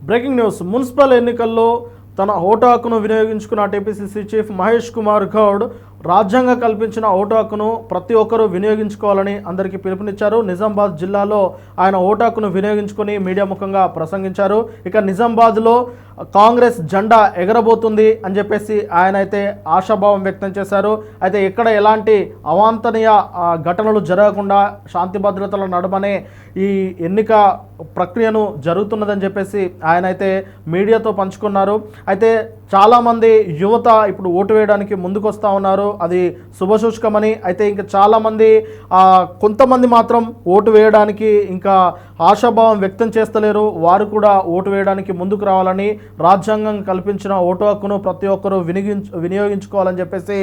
Breaking news. Municipal ఎన్నికల్లో తన vote హక్కును వినియోగించుకున్న టీపీసీసీ చీఫ్ మహేష్ కుమార్ గౌడ్ రాజ్యాంగం కల్పించిన ఓటు హక్కును ప్రతి ఒక్కరూ వినియోగించుకోవాలని అందరికీ పిలుపునిచ్చారు. నిజామాబాద్ జిల్లాలో ఆయన ఓటు హక్కును వినియోగించుకొని మీడియా ముఖంగా ప్రసంగించారు. ఇక నిజామాబాద్లో కాంగ్రెస్ జెండా ఎగరబోతుంది అని చెప్పేసి ఆయన అయితే ఆశాభావం వ్యక్తం చేశారు. అయితే ఎక్కడ ఎలాంటి అవాంఛనీయ ఘటనలు జరగకుండా శాంతి భద్రతల నడుమనే ఈ ఎన్నిక ప్రక్రియను జరుగుతున్నదని చెప్పేసి ఆయన అయితే మీడియాతో పంచుకున్నారు. అయితే చాలామంది యువత ఇప్పుడు ఓటు వేయడానికి ముందుకు వస్తూ ఉన్నారు, అది శుభసూచకమని. అయితే ఇంకా చాలామంది కొంతమంది మాత్రం ఓటు వేయడానికి ఇంకా ఆశాభావం వ్యక్తం చేస్తలేరు. వారు కూడా ఓటు వేయడానికి ముందుకు రావాలని, రాజ్యాంగం కల్పించిన ఓటు హక్కును ప్రతి ఒక్కరూ వినియోగించుకోవాలని చెప్పేసి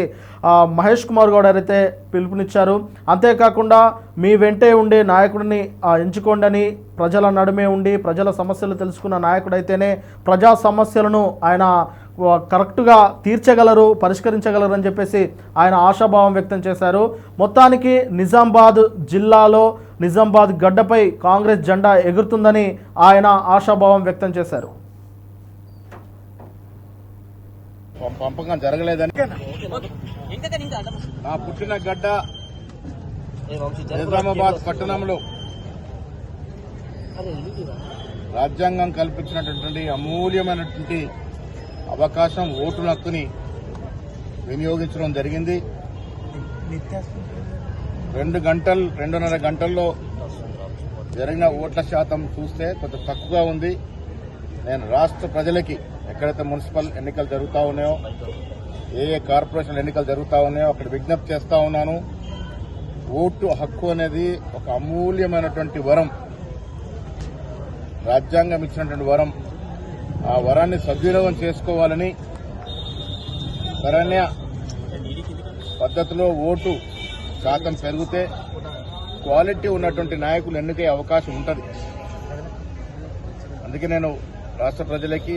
మహేష్ కుమార్ గౌడ్ అయితే పిలుపునిచ్చారు. అంతేకాకుండా మీ వెంటే ఉండే నాయకుడిని ఎంచుకోండి అని, ప్రజల నడుమే ఉండి ప్రజల సమస్యలు తెలుసుకున్న నాయకుడైతేనే ప్రజా సమస్యలను ఆయన కరెక్ట్గా తీర్చగలరు, పరిష్కరించగలరు అని చెప్పేసి ఆయన ఆశాభావం వ్యక్తం చేశారు. మొత్తానికి నిజామాబాద్ జిల్లాలో నిజామాబాద్ గడ్డపై కాంగ్రెస్ జెండా ఎగురుతుందని ఆయన ఆశాభావం వ్యక్తం చేశారు. పంపకం జరగలేదని నా పుట్టిన గడ్డ నిజామాబాద్ పట్టణంలో రాజ్యాంగం కల్పించినటువంటి అమూల్యమైనటువంటి అవకాశం ఓటు హక్కుని వినియోగించడం జరిగింది. 2.5 గంటల్లో జరిగిన ఓట్ల శాతం చూస్తే కొంచెం తక్కువగా ఉంది. నేను రాష్ట్ర ప్రజలకి ఎక్కడైతే మున్సిపల్ ఎన్నికలు జరుగుతూ ఉన్నాయో, ఏ కార్పొరేషన్ ఎన్నికలు జరుగుతూ ఉన్నాయో అక్కడ విజ్ఞప్తి చేస్తా ఉన్నాను. ఓటు హక్కు అనేది ఒక అమూల్యమైనటువంటి వరం, రాజ్యాంగం ఇచ్చినటువంటి వరం. ఆ వరాన్ని సద్వినియోగం చేసుకోవాలని, సరైన పద్ధతిలో ఓటు శాతం పెరిగితే క్వాలిటీ ఉన్నటువంటి నాయకులు ఎన్నికే అవకాశం ఉంటుంది. అందుకే నేను రాష్ట్ర ప్రజలకి,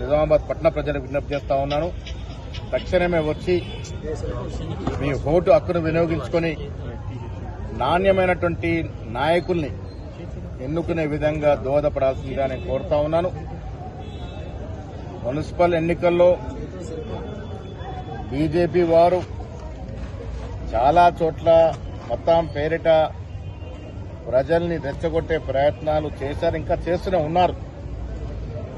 నిజామాబాద్ పట్టణ ప్రజలకు విజ్ఞప్తి చేస్తా ఉన్నాను. తక్షణమే వచ్చి మీ ఓటు హక్కును వినియోగించుకొని నాణ్యమైనటువంటి నాయకుల్ని ఎన్నుకునే విధంగా దోహదపడాల్సిందిగా నేను కోరుతా ఉన్నాను. మున్సిపల్ ఎన్నికల్లో బీజేపీ వారు చాలా చోట్ల మొత్తం పేరిట ప్రజల్ని రెచ్చగొట్టే ప్రయత్నాలు చేశారు, ఇంకా చేస్తూనే ఉన్నారు.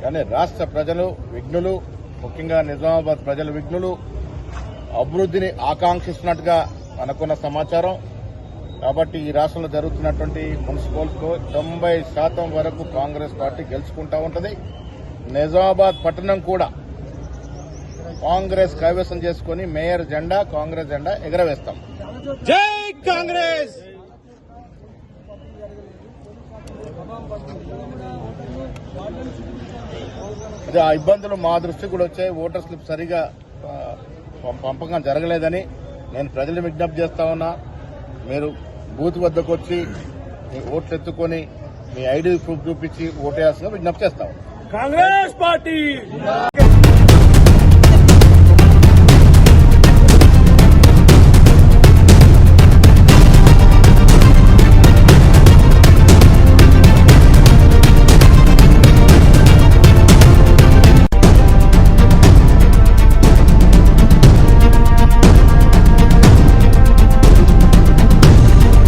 కానీ రాష్ట్ర ప్రజలు విఘ్నులు, ముఖ్యంగా నిజామాబాద్ ప్రజల విఘ్నులు, అభివృద్ధిని ఆకాంక్షిస్తున్నట్టుగా మనకున్న సమాచారం. కాబట్టి ఈ రాష్ట్రంలో జరుగుతున్నటువంటి మున్సిపల్స్లో 90% వరకు కాంగ్రెస్ పార్టీ గెలుచుకుంటా ఉంటుంది. నిజామాబాద్ పట్టణం కూడా కాంగ్రెస్ కైవసం చేసుకుని మేయర్ జెండా, కాంగ్రెస్ జెండా ఎగరవేస్తాం. జై కాంగ్రెస్. అది ఆ ఇబ్బందులు మా దృష్టికి కూడా వచ్చాయి. ఓటర్ స్లిప్ సరిగా పంపకం జరగలేదని నేను ప్రజలు విజ్ఞప్తి చేస్తా ఉన్నా. మీరు బూత్ వద్దకు వచ్చి మీ ఓట్లు ఎత్తుకొని మీ ఐడి ప్రూఫ్ చూపించి ఓటేయాల్సిన విజ్ఞప్తి చేస్తాం. కాంగ్రెస్ పార్టీ